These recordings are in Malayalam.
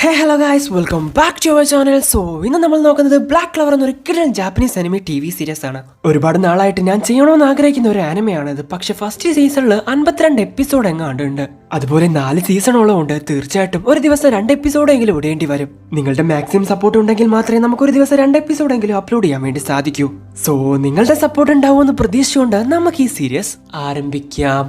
Hey hello guys, welcome back to our channel. So ഇന്ന് നമ്മൾ നോക്കുന്നത് ബ്ലാക്ക് ക്ലവർ എന്നൊരു കിടിലൻ ജാപ്പനീസ് അനിമെ TV സീരീസ് ആണ്. ഒരുപാട് നാളായിട്ട് ഞാൻ ചെയ്യണമെന്ന് ആഗ്രഹിക്കുന്ന ഒരു ആനിമയാണിത്. പക്ഷെ ഫസ്റ്റ് സീസണിൽ 52 എപ്പിസോഡ് എങ്ങാണ്ട് ഉണ്ട്. അതുപോലെ 4 സീസണോളം ഉണ്ട്. തീർച്ചയായിട്ടും ഒരു ദിവസം 2 എപ്പിസോഡെങ്കിലും ഇടേണ്ടി വരും. നിങ്ങളുടെ മാക്സിമം സപ്പോർട്ട് ഉണ്ടെങ്കിൽ മാത്രമേ നമുക്ക് ഒരു ദിവസം 2 എപ്പിസോഡെങ്കിലും അപ്ലോഡ് ചെയ്യാൻ വേണ്ടി സാധിക്കൂ. സോ നിങ്ങളുടെ സപ്പോർട്ട് ഉണ്ടാവുമെന്ന് പ്രതീക്ഷിച്ചുകൊണ്ട് നമുക്ക് ഈ സീരീസ് ആരംഭിക്കാം.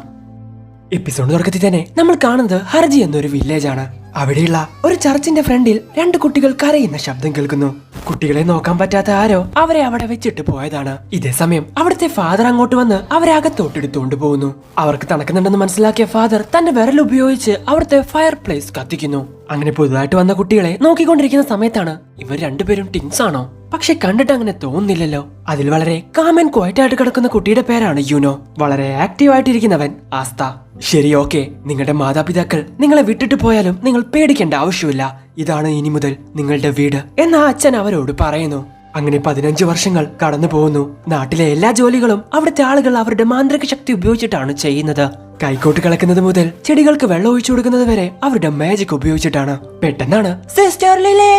എപ്പിസോഡ് തുടക്കത്തിൽ തന്നെ നമ്മൾ കാണുന്നത് ഹർജി എന്നൊരു വില്ലേജ് ആണ്. അവിടെയുള്ള ഒരു ചർച്ചിന്റെ ഫ്രണ്ടിൽ 2 കുട്ടികൾ കരയുന്ന ശബ്ദം കേൾക്കുന്നു. കുട്ടികളെ നോക്കാൻ പറ്റാത്ത ആരോ അവരെ അവിടെ വെച്ചിട്ട് പോയതാണ്. ഇതേ സമയം അവിടുത്തെ ഫാദർ അങ്ങോട്ട് വന്ന് അവരെ അകത്തോട്ടെടുത്തുകൊണ്ട് പോകുന്നു. അവർക്ക് തണുക്കുന്നുണ്ടെന്ന് മനസ്സിലാക്കിയ ഫാദർ തന്റെ വിരൽ ഉപയോഗിച്ച് അവിടുത്തെ ഫയർ പ്ലേസ് കത്തിക്കുന്നു. അങ്ങനെ പുതുതായിട്ട് വന്ന കുട്ടികളെ നോക്കിക്കൊണ്ടിരിക്കുന്ന സമയത്താണ് ഇവർ രണ്ടുപേരും ടിൻസ് ആണോ? പക്ഷെ കണ്ടിട്ട് അങ്ങനെ തോന്നുന്നില്ലല്ലോ. അതിൽ വളരെ കാമൻ ക്വയറ്റ് ആയിട്ട് കിടക്കുന്ന കുട്ടിയുടെ പേരാണ് യുനോ. വളരെ ആക്റ്റീവ് ആയിട്ടിരിക്കുന്നവൻ ആസ്ത. ശരി, ഓക്കെ, നിങ്ങളുടെ മാതാപിതാക്കൾ നിങ്ങളെ വിട്ടിട്ട് പോയാലും നിങ്ങൾ പേടിക്കേണ്ട ആവശ്യമില്ല. ഇതാണ് ഇനി മുതൽ നിങ്ങളുടെ വീട് എന്ന് ആ അച്ഛൻ അവരോട് പറയുന്നു. അങ്ങനെ 15 വർഷങ്ങൾ കടന്നു പോകുന്നു. നാട്ടിലെ എല്ലാ ജോലികളും അവിടുത്തെ ആളുകൾ അവരുടെ മാന്ത്രിക ശക്തി ഉപയോഗിച്ചിട്ടാണ് ചെയ്യുന്നത്. കൈക്കോട്ട് കളക്കുന്നത് മുതൽ ചെടികൾക്ക് വെള്ളം ഒഴിച്ചു കൊടുക്കുന്നത് വരെ അവരുടെ മാജിക് ഉപയോഗിച്ചിട്ടാണ്. പെട്ടെന്നാണ് സിസ്റ്റർ ലിലി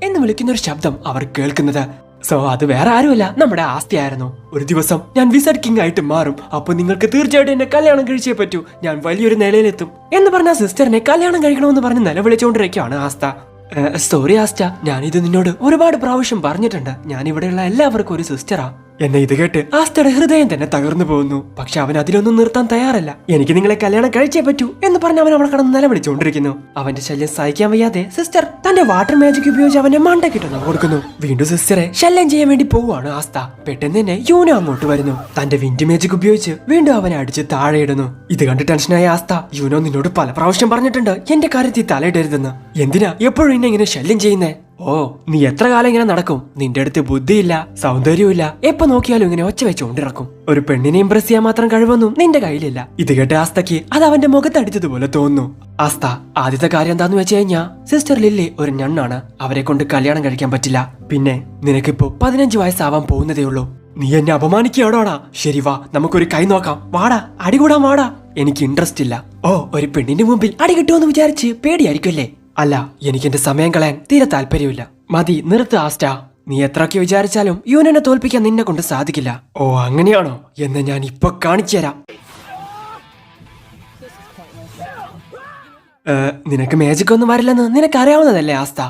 എന്ന് വിളിക്കുന്ന ഒരു ശബ്ദം അവർ കേൾക്കുന്നത്. സോ അത് വേറെ ആരുമല്ല, നമ്മുടെ ആസ്തിയായിരുന്നു. ഒരു ദിവസം ഞാൻ വിസഡ് കിങ് ആയിട്ട് മാറും. അപ്പൊ നിങ്ങൾക്ക് തീർച്ചയായിട്ടും എന്നെ കല്യാണം കഴിച്ചേ പറ്റൂ. ഞാൻ വലിയൊരു നിലയിലെത്തും എന്ന് പറഞ്ഞ സിസ്റ്ററിനെ കല്യാണം കഴിക്കണമെന്ന് പറഞ്ഞ് നിലവിളിച്ചുകൊണ്ടിരിക്കുകയാണ് ആസ്ത. സോറി ആസ്റ്റ, ഞാനിത് നിന്നോട് ഒരുപാട് പ്രാവശ്യം പറഞ്ഞിട്ടുണ്ട്. ഞാൻ ഇവിടെയുള്ള എല്ലാവർക്കും ഒരു സിസ്റ്ററാ. എന്നെ ഇത് കേട്ട് ആസ്തയുടെ ഹൃദയം തന്നെ തകർന്നു പോകുന്നു. പക്ഷെ അവൻ അതിലൊന്നും നിർത്താൻ തയ്യാറല്ല. എനിക്ക് നിങ്ങളെ കല്യാണം കഴിച്ചേ പറ്റൂ എന്ന് പറഞ്ഞ് അവൻ അവിടെ കടന്ന് നിലവിളിച്ചുകൊണ്ടിരിക്കുന്നു. അവന്റെ ശല്യം സഹിക്കാൻ വയ്യാതെ സിസ്റ്റർ തന്റെ വാട്ടർ മാജിക് ഉപയോഗിച്ച് അവന്റെ മണ്ടക്കിട്ടൊന്ന് കൊടുക്കുന്നു. വീണ്ടും സിസ്റ്ററെ ശല്യം ചെയ്യാൻ വേണ്ടി പോവുകയാണ് ആസ്ത. പെട്ടെന്ന് തന്നെ യൂനോ അങ്ങോട്ട് വരുന്നു. തന്റെ വിൻഡ് മാജിക് ഉപയോഗിച്ച് വീണ്ടും അവനെ അടിച്ച് താഴെയിടുന്നു. ഇത് കണ്ട് ടെൻഷനായ ആസ്ത, യൂനോ നിന്നോട് പല പ്രാവശ്യം പറഞ്ഞിട്ടുണ്ട് എന്റെ കാര്യത്തിൽ തലയിടരുതെന്ന്. എന്തിനാ എപ്പോഴും എന്നെ ഇങ്ങനെ ശല്യം ചെയ്യുന്നേ? ഓ, നീ എത്ര കാലം ഇങ്ങനെ നടക്കും? നിന്റെ അടുത്ത് ബുദ്ധിയില്ല, സൗന്ദര്യമില്ല, എപ്പോ നോക്കിയാലും ഇങ്ങനെ ഒച്ച വെച്ചുകൊണ്ടിറക്കും. ഒരു പെണ്ണിനെ ഇംപ്രസ് ചെയ്യാൻ മാത്രം കഴിവൊന്നും നിന്റെ കയ്യിലില്ല. ഇത് കേട്ട് ആസ്തയ്ക്ക് അത് അവന്റെ മുഖത്തടിച്ചതുപോലെ തോന്നുന്നു. ആസ്ത, ആദ്യത്തെ കാര്യം എന്താന്ന് വെച്ച് കഴിഞ്ഞാ സിസ്റ്റർ ലില്ലി ഒരു ഞണ്ണാണ്. അവരെ കൊണ്ട് കല്യാണം കഴിക്കാൻ പറ്റില്ല. പിന്നെ നിനക്കിപ്പോ 15 വയസ്സാവാൻ പോകുന്നതേ ഉള്ളൂ. നീ എന്നെ അപമാനിക്കുകയാണോടാ? ശരി, വാ, നമുക്കൊരു കൈ നോക്കാം. വാടാ, അടികൂടാൻ വാടാ. എനിക്ക് ഇൻട്രസ്റ്റ് ഇല്ല. ഓ, ഒരു പെണ്ണിന്റെ മുമ്പിൽ അടി കിട്ടുമെന്ന് വിചാരിച്ച് പേടിയായിരിക്കുമല്ലേ? അല്ല, എനിക്ക് എന്റെ സമയം കളയാൻ തീരെ താല്പര്യമില്ല. മതി, നിർത്ത് ആസ്റ്റ. നീ എത്രയൊക്കെ വിചാരിച്ചാലും യൂനോനെ തോൽപ്പിക്കാൻ നിന്നെ കൊണ്ട് സാധിക്കില്ല. ഓ, അങ്ങനെയാണോ? എന്ന് ഞാൻ ഇപ്പൊ കാണിച്ചു തരാം. നിനക്ക് മാജിക് ഒന്നും വരില്ലെന്ന് നിനക്കറിയാവുന്നതല്ലേ ആസ്ത?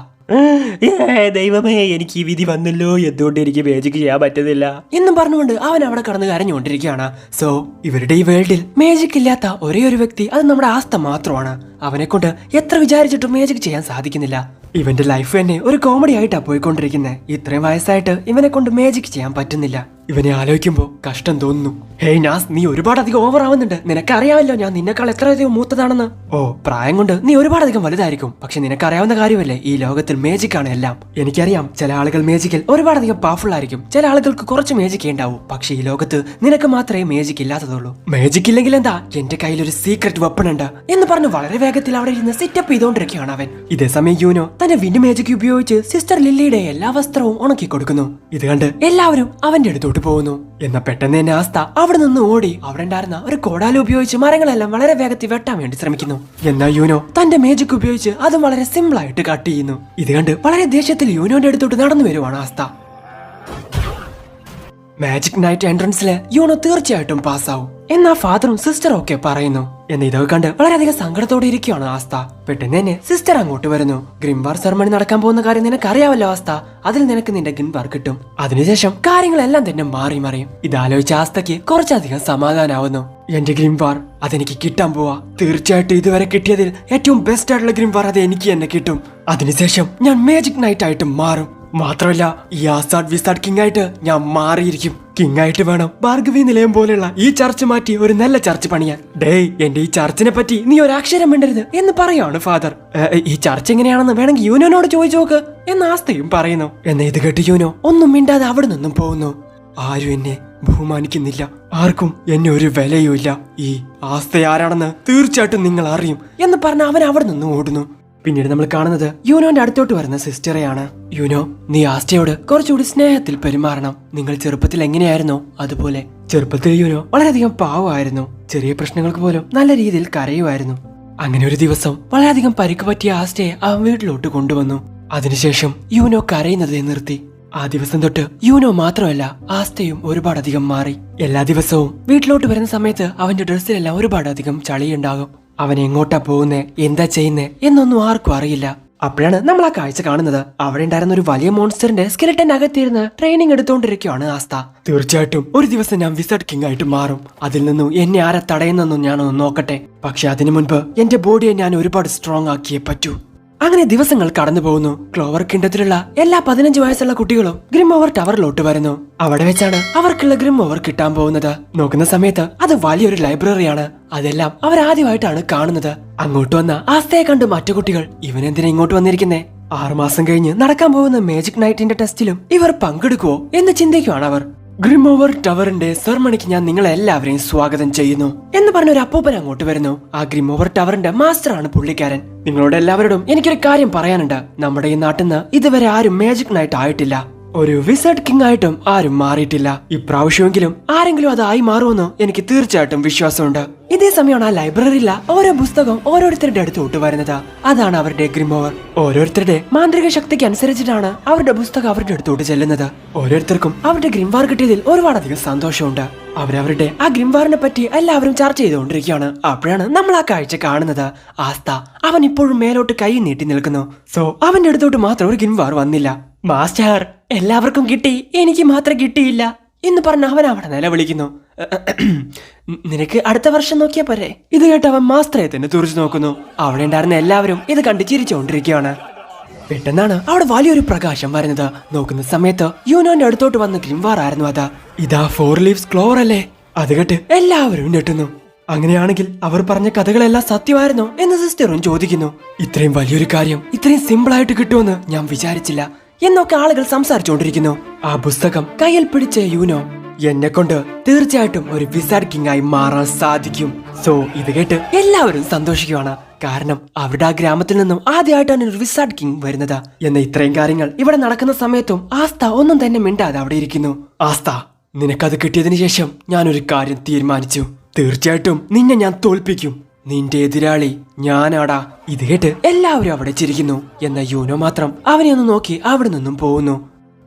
ദൈവമേ, എനിക്ക് ഈ വിധി വന്നല്ലോ. എന്തുകൊണ്ട് എനിക്ക് മാജിക് ചെയ്യാൻ പറ്റുന്നില്ല എന്നും പറഞ്ഞുകൊണ്ട് അവൻ അവിടെ കടന്ന് കരഞ്ഞുകൊണ്ടിരിക്കുകയാണ്. സോ ഇവരുടെ ഈ വേൾഡിൽ മാജിക് ഇല്ലാത്ത ഒരേ ഒരു വ്യക്തി അത് നമ്മുടെ ആസ്ത മാത്രമാണ്. അവനെ കൊണ്ട് എത്ര വിചാരിച്ചിട്ടും മാജിക് ചെയ്യാൻ സാധിക്കുന്നില്ല. ഇവന്റെ ലൈഫ് തന്നെ ഒരു കോമഡി ആയിട്ടാ പോയിക്കൊണ്ടിരിക്കുന്നത്. ഇത്രയും വയസ്സായിട്ട് ഇവനെ കൊണ്ട് മാജിക് ചെയ്യാൻ പറ്റുന്നില്ല. ഇവനെ ആലോചിക്കുമ്പോ കഷ്ടം തോന്നുന്നു. ഹേയ് നാസ്, നീ ഒരുപാടധികം ഓവർ ആവുന്നുണ്ട്. നിനക്കറിയാമല്ലോ ഞാൻ നിന്നെക്കാൾ എത്രയധികം മൂത്തതാണെന്ന്. ഓ, പ്രായം കൊണ്ട് നീ ഒരുപാടധികം വലുതായിരിക്കും. പക്ഷെ നിനക്കറിയാവുന്ന കാര്യമല്ലേ, ഈ ലോകത്തിൽ മാജിക് ആണ് എല്ലാം. എനിക്കറിയാം, ചില ആളുകൾ മാജിക്കിൽ ഒരുപാടധികം പവർഫുൾ ആയിരിക്കും. ചില ആളുകൾക്ക് കുറച്ച് മാജിക് ഉണ്ടാവും. പക്ഷെ ഈ ലോകത്ത് നിനക്ക് മാത്രമേ മാജിക് ഇല്ലാത്തതുള്ളൂ. മാജിക് ഇല്ലെങ്കിൽ എന്താ, എന്റെ കയ്യിൽ ഒരു സീക്രട്ട് വെപ്പൺ ഉണ്ട് എന്ന് പറഞ്ഞ് വളരെ വേഗത്തിൽ അവിടെ ഇരുന്ന് സെറ്റപ്പ് ചെയ്തുകൊണ്ടിരിക്കുകയാണ് അവൻ. ഇതേ സമയം യൂനോ തന്റെ വിൻഡ് മാജിക് ഉപയോഗിച്ച് സിസ്റ്റർ ലില്ലിയുടെ എല്ലാ വസ്ത്രവും ഉണക്കി കൊടുക്കുന്നു. ഇത് കണ്ട് എല്ലാവരും അവന്റെ അടുത്തോട്ട് പോകുന്നു. എന്നാ പെട്ടെന്ന് തന്നെ ആസ്ത അവിടെ നിന്ന് ഓടി അവിടെ ഉണ്ടായിരുന്ന ഒരു കോടാലി ഉപയോഗിച്ച് മരങ്ങളെല്ലാം വളരെ വേഗത്തിൽ വെട്ടാൻ വേണ്ടി ശ്രമിക്കുന്നു. എന്നാൽ യൂനോ തന്റെ മാജിക് ഉപയോഗിച്ച് അതും വളരെ സിമ്പിൾ ആയിട്ട് കട്ട് ചെയ്യുന്നു. ഇത് കണ്ട് വളരെ ദേഷ്യത്തിൽ യൂനോന്റെ അടുത്തോട്ട് നടന്നു വരുവാണ് ആസ്ത. മാജിക് നൈറ്റ് എൻട്രൻസില് യൂനോ തീർച്ചയായിട്ടും പാസ്സാവും എന്നാ ഫാദറും സിസ്റ്ററും ഒക്കെ പറയുന്നു. എന്ന് ഇതൊക്കെ കണ്ട് വളരെയധികം സങ്കടത്തോടെ ഇരിക്കുകയാണ് ആസ്ത. പെട്ടെന്ന് തന്നെ സിസ്റ്റർ അങ്ങോട്ട് വരുന്നു. ഗ്രിംവാർ സെറമണി നടക്കാൻ പോകുന്ന കാര്യം നിനക്കറിയാവല്ലോ ആസ്ത. അതിൽ നിനക്ക് നിന്റെ ഗിൻവാർ കിട്ടും. അതിനുശേഷം കാര്യങ്ങളെല്ലാം തന്നെ മാറി മറിയും. ഇതാലോചിച്ച ആസ്തയ്ക്ക് കുറച്ചധികം സമാധാനാവുന്നു. എന്റെ ഗ്രിംവാർ അതെനിക്ക് കിട്ടാൻ പോവാ. തീർച്ചയായിട്ടും ഇതുവരെ കിട്ടിയതിൽ ഏറ്റവും ബെസ്റ്റ് ആയിട്ടുള്ള ഗ്രിംവാർ അത് എനിക്ക് തന്നെ കിട്ടും. അതിനുശേഷം ഞാൻ മാജിക് നൈറ്റ് ആയിട്ട് മാറും. മാത്രമല്ല, ഈ ആസാഡ് വിസാഡ് കിങ് ആയിട്ട് ഞാൻ മാറിയിരിക്കും. കിങ് ആയിട്ട് വേണം ഭാർഗവി നിലയം പോലെയുള്ള ഈ ചർച്ച് മാറ്റി ഒരു നല്ല ചർച്ച് പണിയാൻ. ഡേയ്, എന്റെ ഈ ചർച്ചിനെ പറ്റി നീ ഒരക്ഷരം മിണ്ടരുത് എന്ന് പറയാണ് ഫാദർ. ഈ ചർച്ച് എങ്ങനെയാണെന്ന് വേണമെങ്കിൽ യൂനോനോട് ചോദിച്ചു നോക്ക് എന്ന് ആസ്തയും പറയുന്നു. എന്നാ ഇത് കേട്ട് യൂനോ ഒന്നും മിണ്ടാതെ അവിടെ നിന്നും പോകുന്നു. ആരും എന്നെ ബഹുമാനിക്കുന്നില്ല. ആർക്കും എന്നെ ഒരു വിലയുമില്ല. ഈ ആസ്ത ആരാണെന്ന് തീർച്ചയായിട്ടും നിങ്ങൾ അറിയും എന്ന് പറഞ്ഞ് അവൻ അവിടെ നിന്നും ഓടുന്നു. പിന്നീട് നമ്മൾ കാണുന്നത് യൂനോന്റെ അടുത്തോട്ട് വരുന്ന സിസ്റ്ററെയാണ്. യൂനോ, നീ ആസ്റ്റയോട് കുറച്ചുകൂടി സ്നേഹത്തിൽ പെരുമാറണം. നിങ്ങൾ ചെറുപ്പത്തിൽ എങ്ങനെയായിരുന്നോ അതുപോലെ. ചെറുപ്പത്തിൽ യൂനോ വളരെയധികം പാവമായിരുന്നു. ചെറിയ പ്രശ്നങ്ങൾക്ക് പോലും നല്ല രീതിയിൽ കരയുമായിരുന്നു. അങ്ങനെ ഒരു ദിവസം വളരെയധികം പരിക്ക് പറ്റിയ ആസ്റ്റയെ അവൻ വീട്ടിലോട്ട് കൊണ്ടുവന്നു. അതിനുശേഷം യൂനോ കരയുന്നത് നിർത്തി. ആ ദിവസം തൊട്ട് യൂനോ മാത്രമല്ല ആസ്റ്റയും ഒരുപാടധികം മാറി. എല്ലാ ദിവസവും വീട്ടിലോട്ട് വരുന്ന സമയത്ത് അവന്റെ ഡ്രസ്സിലെല്ലാം ഒരുപാടധികം ചളിയുണ്ടാകും. അവൻ എങ്ങോട്ടാ പോകുന്നേ, എന്താ ചെയ്യുന്നേ എന്നൊന്നും ആർക്കും അറിയില്ല. അപ്പോഴാണ് നമ്മൾ ആ കാഴ്ച കാണുന്നത്. അവിടെ ഉണ്ടായിരുന്ന ഒരു വലിയ മോൺസ്റ്ററിന്റെ സ്കെലറ്റൻ അകത്തിരുന്ന് ട്രെയിനിങ് എടുത്തുകൊണ്ടിരിക്കുകയാണ് ആസ്ത. തീർച്ചയായിട്ടും ഒരു ദിവസം ഞാൻ വിസർഡ് കിങ് ആയിട്ട് മാറും. അതിൽ നിന്നും എന്നെ ആരെ തടയുന്നെന്നും ഞാനൊന്ന് നോക്കട്ടെ. പക്ഷെ അതിനു മുൻപ് എന്റെ ബോഡിയെ ഞാൻ ഒരുപാട് സ്ട്രോങ് ആക്കിയേ പറ്റൂ. അങ്ങനെ ദിവസങ്ങൾ കടന്നു പോകുന്നു. ക്ലോവർ കിൻഡത്തിലുള്ള എല്ലാ 15 വയസ്സുള്ള കുട്ടികളും ഗ്രിം ഓവർ ടവറിലോട്ട് വരുന്നു. അവിടെ വെച്ചാണ് അവർക്കുള്ള ഗ്രിം ഓവർ കിട്ടാൻ പോകുന്നത്. നോക്കുന്ന സമയത്ത് അത് വലിയൊരു ലൈബ്രറിയാണ്. അതെല്ലാം അവരാദ്യമായിട്ടാണ് കാണുന്നത്. അങ്ങോട്ട് വന്ന ആസ്തയെ കണ്ട് മറ്റു കുട്ടികൾ ഇവനെന്തിനാ ഇങ്ങോട്ട് വന്നിരിക്കുന്നേ, 6 മാസം കഴിഞ്ഞ് നടക്കാൻ പോകുന്ന മാജിക് നൈറ്റിന്റെ ടെസ്റ്റിലും ഇവർ പങ്കെടുക്കുവോ എന്ന് ചിന്തിക്കുവാണ് അവർ. ഗ്രിം ഓവർ ടവറിന്റെ സെർമണിക്ക് ഞാൻ നിങ്ങളെല്ലാവരെയും സ്വാഗതം ചെയ്യുന്നു എന്ന് പറഞ്ഞ ഒരു അപ്പൂപ്പൻ അങ്ങോട്ട് വരുന്നു. ആ ഗ്രിം ഓവർ ടവറിന്റെ മാസ്റ്റർ ആണ് പുള്ളിക്കാരൻ. നിങ്ങളോട് എല്ലാവരോടും എനിക്കൊരു കാര്യം പറയാനുണ്ട്. നമ്മുടെ ഈ നാട്ടിൽ നിന്ന് ഇതുവരെ ആരും മാജിക് നൈറ്റ് ആയിട്ടില്ല. ഒരു വിസർഡ് കിങ് ആയിട്ടും ആരും മാറിയിട്ടില്ല. ഇപ്രാവശ്യമെങ്കിലും ആരെങ്കിലും അതായി മാറുമെന്ന് എനിക്ക് തീർച്ചയായിട്ടും വിശ്വാസമുണ്ട്. ഇതേ സമയമാണ് ആ ലൈബ്രറിയിലെ ഓരോ പുസ്തകം ഓരോരുത്തരുടെ അടുത്തോട്ട് വരുന്നത്. അതാണ് അവരുടെ ഗ്രിം ഓവർ. ഓരോരുത്തരുടെ മാന്ത്രിക ശക്തിക്ക് അനുസരിച്ചിട്ടാണ് അവരുടെ പുസ്തകം അവരുടെ അടുത്തോട്ട് ചെല്ലുന്നത്. ഓരോരുത്തർക്കും അവരുടെ ഗ്രിം വാർ കിട്ടിയതിൽ ഒരുപാടധികം സന്തോഷമുണ്ട്. അവരവരുടെ ആ ഗ്രിം വാറിനെ പറ്റി എല്ലാവരും ചർച്ച ചെയ്തുകൊണ്ടിരിക്കുകയാണ്. അപ്പോഴാണ് നമ്മൾ ആ കാഴ്ച കാണുന്നത്. ആസ്ത അവൻ ഇപ്പോഴും മേലോട്ട് കൈ നീട്ടി നിൽക്കുന്നു. സോ അവന്റെ അടുത്തോട്ട് മാത്രം ഒരു ഗ്രിം വാർ വന്നില്ല. മാസ്റ്റർ, എല്ലാവർക്കും കിട്ടി, എനിക്ക് മാത്രം കിട്ടിയില്ല എന്ന് പറഞ്ഞ അവൻ അവിടെ നിലവിളിക്കുന്നു. നിനക്ക് അടുത്ത വർഷം നോക്കിയാ പോരെ. ഇത് കേട്ട് അവൻ മാസ്റ്ററെ തന്നെ തുറച്ചു നോക്കുന്നു. അവിടെ ഉണ്ടായിരുന്ന എല്ലാവരും ഇത് കണ്ട് ചിരിച്ചുകൊണ്ടിരിക്കുകയാണ്. പെട്ടെന്നാണ് അവിടെ വലിയൊരു പ്രകാശം വരുന്നത്. നോക്കുന്ന സമയത്ത് യൂനോന്റെ അടുത്തോട്ട് വന്ന ഗ്രിംവാർ ആയിരുന്നു അത്. ഇതാ 4 ലീവ്സ് ക്ലോവർ അല്ലേ? അത് കേട്ട് എല്ലാവരും ഞെട്ടുന്നു. അങ്ങനെയാണെങ്കിൽ അവർ പറഞ്ഞ കഥകളെല്ലാം സത്യമായിരുന്നോ എന്ന് സിസ്റ്ററും ചോദിക്കുന്നു. ഇത്രയും വലിയൊരു കാര്യം ഇത്രയും സിമ്പിൾ ആയിട്ട് കിട്ടുമെന്ന് ഞാൻ വിചാരിച്ചില്ല എന്നൊക്കെ ആളുകൾ സംസാരിച്ചുകൊണ്ടിരിക്കുന്നു. ആ പുസ്തകം കയ്യിൽ പിടിച്ച യൂനോ, എന്നെ കൊണ്ട് തീർച്ചയായിട്ടും ഒരു വിസാർഡ് കിങ് ആയി മാറാൻ സാധിക്കും. സോ ഇത് കേട്ട് എല്ലാവരും സന്തോഷിക്കുകയാണ്. കാരണം അവരുടെ ആ ഗ്രാമത്തിൽ നിന്നും ആദ്യമായിട്ടാണ് ഒരു വിസാർഡ് കിങ് വരുന്നത്. എന്ന ഇത്രയും കാര്യങ്ങൾ ഇവിടെ നടക്കുന്ന സമയത്തും ആസ്ത ഒന്നും തന്നെ മിണ്ടാതെ അവിടെ ഇരിക്കുന്നു. ആസ്ത, നിനക്കത് കിട്ടിയതിനു ശേഷം ഞാനൊരു കാര്യം തീരുമാനിച്ചു. തീർച്ചയായിട്ടും നിന്നെ ഞാൻ തോൽപ്പിക്കും. നിന്റെ എതിരാളി ഞാനാടാ. ഇത് കേട്ട് എല്ലാവരും അവിടെ ചിരിക്കുന്നു. എന്ന യൂനോ മാത്രം അവനെ ഒന്ന് നോക്കി അവിടെ നിന്നും പോകുന്നു.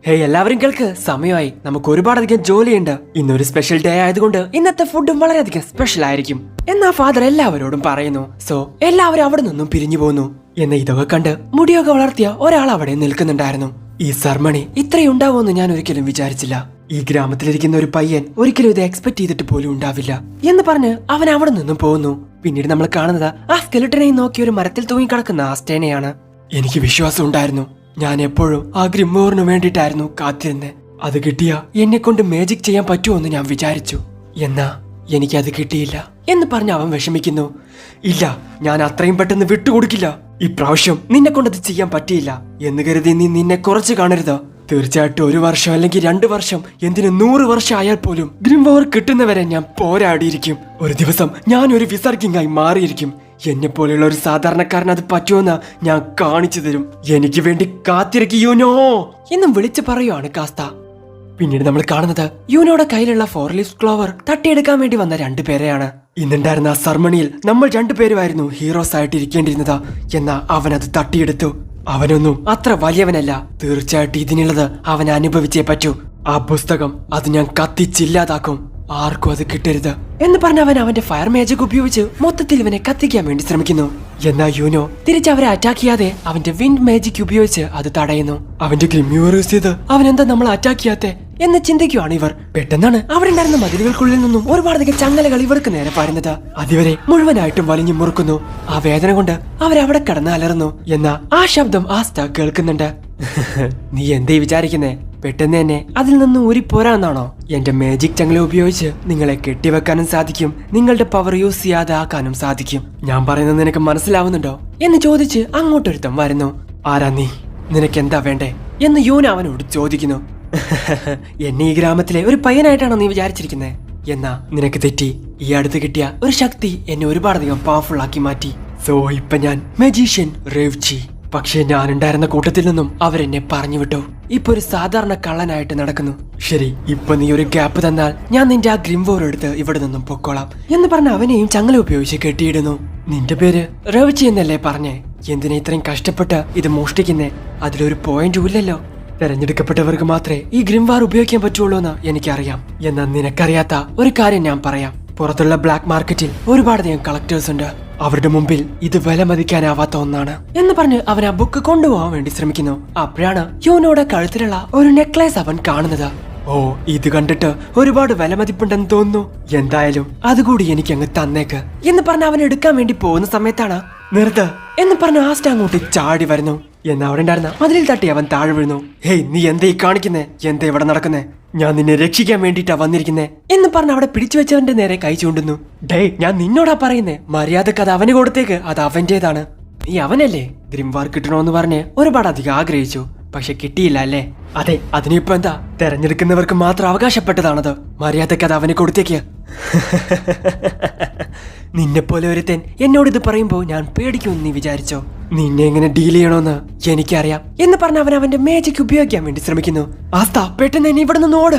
ഹേയ്, എല്ലാവരും കേൾക്ക്, സമയമായി. നമുക്ക് ഒരുപാടധികം ജോലിയുണ്ട്. ഇന്നൊരു സ്പെഷ്യൽ ഡേ ആയതുകൊണ്ട് ഇന്നത്തെ ഫുഡും വളരെയധികം സ്പെഷ്യൽ ആയിരിക്കും എന്നാ ഫാദർ എല്ലാവരോടും പറയുന്നു. സോ എല്ലാവരും അവിടെ നിന്നും പിരിഞ്ഞു പോകുന്നു. എന്ന ഇതൊക്കെ കണ്ട് മുടിയൊക്കെ വളർത്തിയ ഒരാൾ അവിടെ നിൽക്കുന്നുണ്ടായിരുന്നു. ഈ സെർമണി ഇത്രയുണ്ടാവുമെന്ന് ഞാൻ ഒരിക്കലും വിചാരിച്ചില്ല. ഈ ഗ്രാമത്തിലിരിക്കുന്ന ഒരു പയ്യൻ ഒരിക്കലും ഇത് എക്സ്പെക്ട് ചെയ്തിട്ട് പോലും ഉണ്ടാവില്ല എന്ന് പറഞ്ഞ് അവൻ അവിടെ നിന്നും പോകുന്നു. പിന്നീട് നമ്മൾ കാണുന്നത് ആ സ്കെലിട്ടനെയും നോക്കി ഒരു മരത്തിൽ തൂങ്ങിക്കിടക്കുന്ന ആസ്റ്റേനെയാണ്. എനിക്ക് വിശ്വാസം ഉണ്ടായിരുന്നു. ഞാൻ എപ്പോഴും ആ ഗ്രിമ്മോറിന് വേണ്ടിയിട്ടായിരുന്നു കാത്തിരുന്നത്. അത് കിട്ടിയ എന്നെ കൊണ്ട് മാജിക് ചെയ്യാൻ പറ്റുമോ ഞാൻ വിചാരിച്ചു. എന്നാ എനിക്കത് കിട്ടിയില്ല എന്ന് പറഞ്ഞ് അവൻ വിഷമിക്കുന്നു. ഇല്ല, ഞാൻ അത്രയും പെട്ടെന്ന് വിട്ടുകൊടുക്കില്ല. ഇപ്രാവശ്യം നിന്നെ കൊണ്ടത് ചെയ്യാൻ പറ്റിയില്ല എന്ന് കരുതി നീ നിന്നെ കുറച്ച് കാണരുത്. തീർച്ചയായിട്ടും 1 വർഷം അല്ലെങ്കിൽ 2 വർഷം, എന്തിന് 100 വർഷം ആയാൽ പോലും ഗ്രിംവാർ കിട്ടുന്നവരെ ഞാൻ പോരാടിയിരിക്കും. ഒരു ദിവസം ഞാൻ ഒരു വിസാർഡ് കിങ് ആയി മാറിയിരിക്കും. എന്നെ പോലെയുള്ള ഒരു സാധാരണക്കാരൻ അത് പറ്റുമെന്ന് ഞാൻ കാണിച്ചു തരും. എനിക്ക് വേണ്ടി കാത്തിരിക്കയൂനോ എന്നും വിളിച്ചു പറയുവാണ് കാസ്ത. പിന്നീട് നമ്മൾ കാണുന്നത് യൂനോയുടെ കയ്യിലുള്ള 4 ലീവ്സ് ക്ലോവർ തട്ടിയെടുക്കാൻ വേണ്ടി വന്ന 2 പേരെയാണ്. ഇന്നുണ്ടായിരുന്ന ആ സെർമണിയിൽ നമ്മൾ 2 പേരുമായിരുന്നു ഹീറോസ് ആയിട്ട് ഇരിക്കേണ്ടിയിരുന്നത്. എന്നാ അവൻ അത് തട്ടിയെടുത്തു. അവനൊന്നും അത്ര വലിയവനല്ല. തീർച്ചയായിട്ടും ഇതിനുള്ളത് അവൻ അനുഭവിച്ചേ പറ്റൂ. ആ പുസ്തകം അത് ഞാൻ കത്തിച്ചില്ലാതാക്കും. ആർക്കും അത് കിട്ടരുത് എന്ന് പറഞ്ഞ അവൻ അവന്റെ ഫയർ മാജിക് ഉപയോഗിച്ച് മൊത്തത്തിൽ ഇവനെ കത്തിക്കാൻ വേണ്ടി ശ്രമിക്കുന്നു. എന്നാൽ യൂനോ തിരിച്ച് അവരെ അറ്റാക്ക് ചെയ്യാതെ അവന്റെ വിൻഡ് മാജിക് ഉപയോഗിച്ച് അത് തടയുന്നു. അവന്റെ ഗ്രിമ്യൂർ യൂസ് ചെയ്ത് അവൻ എന്താ നമ്മൾ അറ്റാക്ക് ചെയ്യാത്തെ എന്ന് ചിന്തിക്കുകയാണ് ഇവർ. പെട്ടെന്നാണ് അവിടെ ഉണ്ടായിരുന്ന മതിലുകൾക്കുള്ളിൽ നിന്നും ഒരുപാടധികം ചങ്ങലകൾ ഇവർക്ക് നേരെ പാരുന്നത്. അതുവരെ മുഴുവനായിട്ടും വലിഞ്ഞു മുറുക്കുന്നു. ആ വേദന കൊണ്ട് അവരവിടെ കിടന്ന് അലറുന്നു. എന്നാ ആ ശബ്ദം ആസ്റ്റ കേൾക്കുന്നുണ്ട്. നീ എന്തേ വിചാരിക്കുന്നേ? പെട്ടെന്ന് തന്നെ അതിൽ നിന്ന് ഊരിപ്പോരാന്നാണോ? എന്റെ മാജിക് ചങ്ങല ഉപയോഗിച്ച് നിങ്ങളെ കെട്ടിവെക്കാനും സാധിക്കും, നിങ്ങളുടെ പവർ യൂസ് ചെയ്യാതെ ആക്കാനും സാധിക്കും. ഞാൻ പറയുന്നത് നിനക്ക് മനസ്സിലാവുന്നുണ്ടോ എന്ന് ചോദിച്ച് അങ്ങോട്ടൊരുത്തം വരുന്നു. ആരാ നീ? നിനക്ക് എന്താ വേണ്ടേ എന്ന് യൂന അവനോട് ചോദിക്കുന്നു. എന്നെ ഈ ഗ്രാമത്തിലെ ഒരു പയ്യനായിട്ടാണോ നീ വിചാരിച്ചിരിക്കുന്നത്? എന്നാ നിനക്ക് തെറ്റി. ഈ അടുത്ത് കിട്ടിയ ഒരു ശക്തി എന്നെ ഒരുപാടധികം പവർഫുൾ ആക്കി മാറ്റി. സോ ഇപ്പൊ ഞാൻ മജീഷ്യൻ റേവ്ചി. പക്ഷേ ഞാനുണ്ടായിരുന്ന കൂട്ടത്തിൽ നിന്നും അവരെന്നെ പറഞ്ഞു വിട്ടു. ഇപ്പൊ ഒരു സാധാരണ കള്ളനായിട്ട് നടക്കുന്നു. ശരി, ഇപ്പൊ നീ ഒരു ഗ്യാപ്പ് തന്നാൽ ഞാൻ നിന്റെ ആ ഗ്രിംവോർ എടുത്ത് ഇവിടെ നിന്നും പൊക്കോളാം എന്ന് പറഞ്ഞ അവനെയും ചങ്ങല ഉപയോഗിച്ച് കെട്ടിയിടുന്നു. നിന്റെ പേര് റവിച്ചി എന്നല്ലേ പറഞ്ഞേ? എന്തിനാ ഇത്രയും കഷ്ടപ്പെട്ട് ഇത് മോഷ്ടിക്കുന്നേ? അതിലൊരു പോയിന്റും ഇല്ലല്ലോ. തെരഞ്ഞെടുക്കപ്പെട്ടവർക്ക് മാത്രമേ ഈ ഗ്രിംവാർ ഉപയോഗിക്കാൻ പറ്റുള്ളൂ എന്ന് എനിക്കറിയാം. എന്നാൽ നിനക്കറിയാത്ത ഒരു കാര്യം ഞാൻ പറയാം. പുറത്തുള്ള ബ്ലാക്ക് മാർക്കറ്റിൽ ഒരുപാടധികം കളക്ടേഴ്സ് ഉണ്ട്. അവരുടെ മുമ്പിൽ ഇത് വില മതിക്കാനാവാത്ത ഒന്നാണ് എന്ന് പറഞ്ഞ് അവൻ ആ ബുക്ക് കൊണ്ടുപോകാൻ വേണ്ടി ശ്രമിക്കുന്നു. അപ്പോഴാണ് യൂനോയുടെ കഴുത്തിലുള്ള ഒരു നെക്ലേസ് അവൻ കാണുന്നത്. ഓ, ഇത് കണ്ടിട്ട് ഒരുപാട് വിലമതിപ്പുണ്ടെന്ന് തോന്നുന്നു. എന്തായാലും അതുകൂടി എനിക്ക് അങ്ങ് തന്നേക്ക് എന്ന് പറഞ്ഞ് അവൻ എടുക്കാൻ വേണ്ടി പോകുന്ന സമയത്താണ് നിർത്ത് എന്ന് പറഞ്ഞ ആസ്റ്റ അങ്ങോട്ട് ചാടി വരുന്നു. എന്നാ അവിടെ ഉണ്ടായിരുന്ന മതിലിൽ തട്ടി അവൻ താഴെ വീഴുന്നു. ഹേയ്, നീ എന്തേ കാണിക്കുന്നേ? എന്താ ഇവിടെ നടക്കുന്നേ? ഞാൻ നിന്നെ രക്ഷിക്കാൻ വേണ്ടിട്ടാ വന്നിരിക്കുന്നേ എന്ന് പറഞ്ഞ് അവിടെ പിടിച്ചു വെച്ചവന്റെ നേരെ കൈ ചൂണ്ടുന്നു. ഡേ, ഞാൻ നിന്നോടാ പറയുന്നേ, മര്യാദക്ക് അത് അവന് കൊടുത്തേക്ക്, അത് അവന്റേതാണ്. നീ അവനല്ലേ ഗ്രിംവാർ കിട്ടണോന്ന് പറഞ്ഞ് ഒരുപാട് അധികം ആഗ്രഹിച്ചു, പക്ഷെ കിട്ടിയില്ല അല്ലേ? അതെ, അതിനിപ്പോ എന്താ? തെരഞ്ഞെടുക്കുന്നവർക്ക് മാത്രം അവകാശപ്പെട്ടതാണത്. മര്യാദക്ക് അത് അവന് കൊടുത്തേക്ക്. നിന്നെപ്പോലെ ഒരുത്തൻ എന്നോട് ഇത് പറയുമ്പോ ഞാൻ പേടിക്കുമെന്ന് നീ വിചാരിച്ചോ? നിന്നെ എങ്ങനെ ഡീൽ ചെയ്യണോന്ന് എനിക്കറിയാം എന്ന് പറഞ്ഞ അവൻ അവന്റെ മാജിക് ഉപയോഗിക്കാൻ വേണ്ടി ശ്രമിക്കുന്നു. ആസ്ത, പെട്ടെന്ന് എന്നെ ഇവിടെ നിന്ന് ഓട്.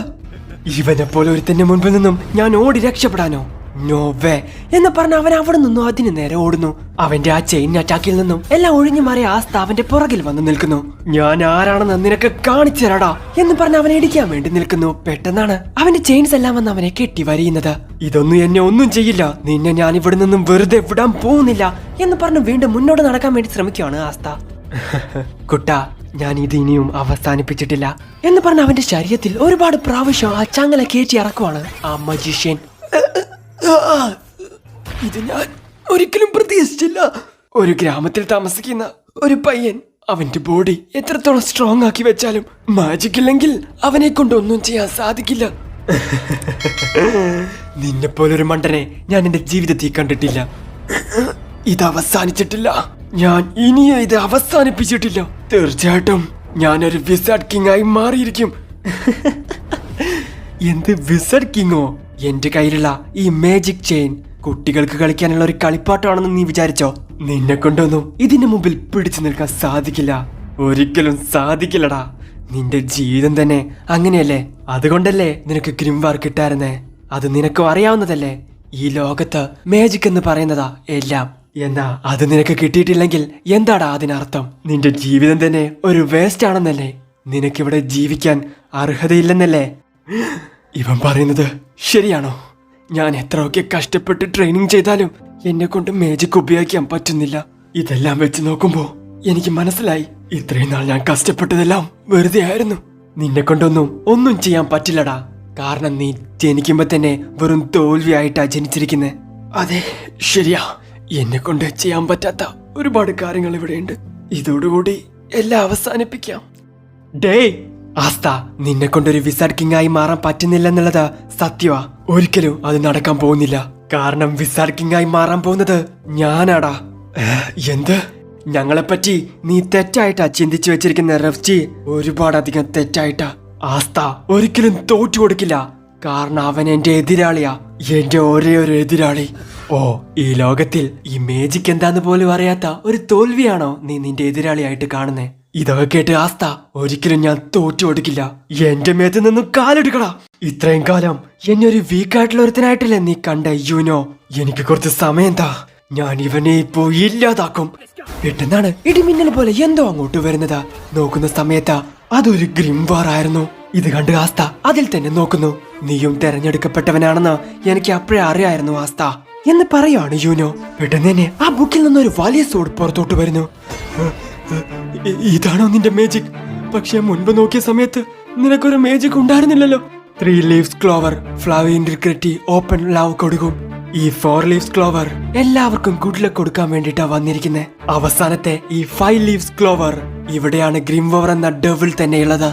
ഇവനെ പോലെ ഒരുത്തന്റെ മുൻപിൽ നിന്നും ഞാൻ ഓടി രക്ഷപ്പെടാനോ? നോ വേ എന്ന് പറഞ്ഞ അവൻ അവിടെ നിന്നും അതിന് നേരെ ഓടുന്നു. അവന്റെ ആ ചെയിൻ അറ്റാക്കിൽ നിന്നും എല്ലാം ഒഴിഞ്ഞു മാറിയ ആസ്ത അവന്റെ പുറകിൽ വന്ന് നിൽക്കുന്നു. ഞാൻ ആരാണെന്ന് നിനക്ക് കാണിച്ചു തരാടാ എന്ന് പറഞ്ഞ അവനെ ഇടിക്കാൻ വേണ്ടി നിൽക്കുന്നു. പെട്ടെന്നാണ് അവന്റെ ചെയിൻസ് എല്ലാം വന്ന് അവനെ കെട്ടി വരിയുന്നത്. ഇതൊന്നും എന്നെ ഒന്നും ചെയ്യില്ല, നിന്നെ ഞാൻ ഇവിടെ നിന്നും വെറുതെ വിടാൻ പോകുന്നില്ല എന്ന് പറഞ്ഞ് വീണ്ടും മുന്നോട്ട് നടക്കാൻ വേണ്ടി ശ്രമിക്കുകയാണ് ആസ്ത. കുട്ടാ, ഞാൻ ഇത് ഇനിയും അവസാനിപ്പിച്ചിട്ടില്ല എന്ന് പറഞ്ഞ അവന്റെ ശരീരത്തിൽ ഒരുപാട് പ്രാവശ്യം ആ ചങ്ങല കയറ്റി ഇറക്കുവാണ് ആ മജീഷ്യൻ. ഇത് ഞാൻ ഒരിക്കലും പ്രതീക്ഷിച്ചില്ല. ഒരു ഗ്രാമത്തിൽ താമസിക്കുന്ന ഒരു പയ്യൻ അവന്റെ ബോഡി എത്രത്തോളം സ്ട്രോങ് ആക്കി വെച്ചാലും മാജിക് ഇല്ലെങ്കിൽ അവനെ കൊണ്ട് ഒന്നും ചെയ്യാൻ സാധിക്കില്ല. നിന്നെ പോലൊരു മണ്ടനെ ഞാൻ എന്റെ ജീവിതത്തിൽ കണ്ടിട്ടില്ല. ഇത് അവസാനിച്ചിട്ടില്ല, ഞാൻ ഇനിയും ഇത് അവസാനിപ്പിച്ചിട്ടില്ല. തീർച്ചയായിട്ടും ഞാനൊരു വിസാർഡ് കിങ് ആയി മാറിയിരിക്കും. എന്ത് വിസാർഡ് കിങ്ങോ? എന്റെ കയ്യിലുള്ള ഈ മാജിക് ചെയിൻ കുട്ടികൾക്ക് കളിക്കാനുള്ള ഒരു കളിപ്പാട്ടമാണെന്ന് നീ വിചാരിച്ചോ? നിന്നെ കൊണ്ടൊന്നും ഇതിന് മുമ്പിൽ പിടിച്ചു നിൽക്കാൻ സാധിക്കില്ല, ഒരിക്കലും സാധിക്കില്ലടാ. നിന്റെ ജീവിതം തന്നെ അങ്ങനെയല്ലേ? അതുകൊണ്ടല്ലേ നിനക്ക് ഗ്രിംവാർ കിട്ടായിരുന്നേ? അത് നിനക്കും അറിയാവുന്നതല്ലേ? ഈ ലോകത്ത് മാജിക് എന്ന് പറയുന്നതാ എല്ലാം. എന്നാ അത് നിനക്ക് കിട്ടിയിട്ടില്ലെങ്കിൽ എന്താടാ അതിനർത്ഥം? നിന്റെ ജീവിതം തന്നെ ഒരു വേസ്റ്റ് ആണെന്നല്ലേ? നിനക്കിവിടെ ജീവിക്കാൻ അർഹതയില്ലെന്നല്ലേ? ഇവൻ പറയുന്നത് ശരിയാണോ? ഞാൻ എത്രയൊക്കെ കഷ്ടപ്പെട്ട് ട്രെയിനിങ് ചെയ്താലും എന്നെ കൊണ്ട് മാജിക് ഉപയോഗിക്കാൻ പറ്റുന്നില്ല. ഇതെല്ലാം വെച്ച് നോക്കുമ്പോ എനിക്ക് മനസ്സിലായി, ഇത്രയും നാൾ ഞാൻ കഷ്ടപ്പെട്ടതെല്ലാം വെറുതെ ആയിരുന്നു. നിന്നെ കൊണ്ടൊന്നും ഒന്നും ചെയ്യാൻ പറ്റില്ലടാ. കാരണം നീ ജനിക്കുമ്പോ തന്നെ വെറും തോൽവിയായിട്ടാ ജനിച്ചിരിക്കുന്നെ. അതെ, ശരിയാ. എന്നെ കൊണ്ട് ചെയ്യാൻ പറ്റാത്ത ഒരുപാട് കാര്യങ്ങൾ ഇവിടെയുണ്ട്. ഇതോടുകൂടി എല്ലാം അവസാനിപ്പിക്കാം. ഡേ ആസ്ത, നിന്നെ കൊണ്ടൊരു വിസാർഡ് കിങ് ആയി മാറാൻ പറ്റുന്നില്ലെന്നുള്ളത് സത്യമാ. ഒരിക്കലും അത് നടക്കാൻ പോകുന്നില്ല. കാരണം വിസാർഡ് കിങ് ആയി മാറാൻ പോകുന്നത് ഞാനാടാ. എന്ത്? ഞങ്ങളെപ്പറ്റി നീ തെറ്റായിട്ടാ ചിന്തിച്ചു വെച്ചിരിക്കുന്ന റഫ്ജി, ഒരുപാടധികം തെറ്റായിട്ടാ. ആസ്ത ഒരിക്കലും തോറ്റു കൊടുക്കില്ല, കാരണം അവൻ എന്റെ എതിരാളിയാ, എന്റെ ഒരേ ഒരു എതിരാളി. ഓ, ഈ ലോകത്തിൽ ഈ മാജിക് എന്താന്ന് പോലും അറിയാത്ത ഒരു തോൽവിയാണോ നീ നിന്റെ എതിരാളിയായിട്ട് കാണുന്നേ? ഇതൊക്കെ കേട്ട് ആസ്ത, ഒരിക്കലും ഞാൻ തോറ്റു കൊടുക്കില്ല. എന്റെ മേത്ത് നിന്നും കാലെടുക്കടാ. ഇത്രയും കാലം എന്നെ ഒരു വീക്കായിട്ടുള്ള ഒരുത്തനായിട്ടല്ലേ നീ കണ്ട യൂനോ? എനിക്ക് കുറച്ച് സമയം താ, ഞാൻ ഇവനെ ഇപ്പോ ഇല്ലാതാക്കും. പെട്ടെന്നാണ് ഇടിമിന്നൽ പോലെ എന്തോ അങ്ങോട്ട് വരുന്നത്. നോക്കുന്ന സമയത്ത് അതൊരു ഗ്രിംവാർ ആയിരുന്നു. ഇത് കണ്ട് ആസ്ത അതിൽ തന്നെ നോക്കുന്നു. നീയും തെരഞ്ഞെടുക്കപ്പെട്ടവനാണെന്ന് എനിക്ക് അപ്പോഴേ അറിയായിരുന്നു ആസ്ത എന്ന് പറയാണ് യൂനോ. പെട്ടെന്ന് തന്നെ ആ ബുക്കിൽ നിന്നൊരു വലിയ സോഡ് പുറത്തോട്ട് വരുന്നു. ഇതാണോ നിന്റെ മാജിക്? പക്ഷെ മുൻപ് നോക്കിയ സമയത്ത് നിനക്കൊരു മാജിക് ഉണ്ടായിരുന്നില്ലല്ലോ. 3 ലീവ്സ് ക്ലോവർ, ഫ്ലവറിംഗ് റിഗ്രറ്റി, ഓപ്പൺ ലവ് കൊടുക്കും. ഈ 4 ലീവ്സ് ക്ലോവർ എല്ലാവർക്കും ഗുഡ് ലക്ക് കൊടുക്കാൻ വേണ്ടിട്ടാ വന്നിരിക്കുന്നത്. അവസാനത്തെ ഈ 5 ലീവ്സ് ക്ലോവർ, ഇവിടെയാണ് ഗ്രിംവാർ എന്ന ഡെവിൾ തന്നെ ഉള്ളത്.